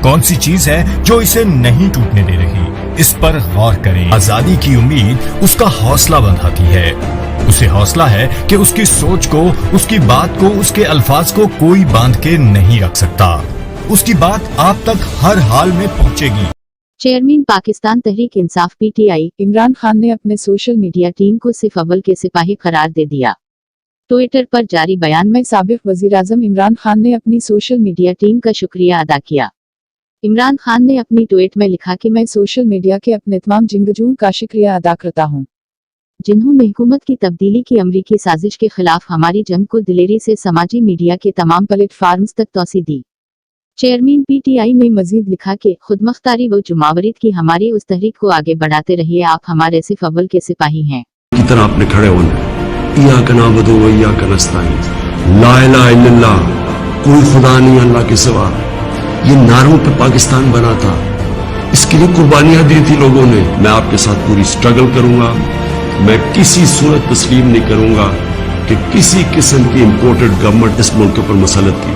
کون سی چیز ہے جو اسے نہیں ٹوٹنے دے رہی؟ اس پر غور کریں۔ آزادی کی امید اس کا حوصلہ بندھاتی ہے۔ اسے حوصلہ ہے کہ اس کی سوچ کو، اس کی بات کو، اس کے الفاظ کو کوئی باندھ کے نہیں رکھ سکتا۔ اس کی بات آپ تک ہر حال میں پہنچے گی۔ Chairman Pakistan Tehreek Insaf P T I Imran Khan نے اپنے سوشل میڈیا ٹیم کو صف اول کے سپاہی قرار دے دیا۔ ٹوئٹر پر جاری بیان میں سابق وزیراعظم عمران خان نے اپنی سوشل میڈیا ٹیم کا شکریہ ادا کیا۔ عمران خان نے اپنی ٹویٹ میں لکھا کہ میں سوشل میڈیا کے اپنے تمام جنگجوؤں کا شکریہ ادا کرتا ہوں، جنہوں نے حکومت کی تبدیلی کی امریکی سازش کے خلاف ہماری جنگ کو دلیری سے سماجی میڈیا کے تمام پلیٹ فارمز تک توسیع دی۔ چیئرمین پی ٹی آئی نے مزید لکھا کہ خود مختاری و جمہوریت کی ہماری اس تحریک کو آگے بڑھاتے رہیے، آپ ہمارے صف اول کے سپاہی ہیں۔ کی طرح اپنے کھڑے ہونا، ایاک نعبد و ایاک نستعین، لا الہ الا اللہ، کوئی خدا نہیں اللہ کے سوا، یہ نعروں پہ پاکستان بنا تھا، اس کے لیے قربانیاں دی تھی لوگوں نے۔ میں آپ کے ساتھ پوری سٹرگل کروں گا، میں کسی صورت تسلیم نہیں کروں گا کہ کسی قسم کی امپورٹڈ گورنمنٹ اس ملک پر مسلط کی۔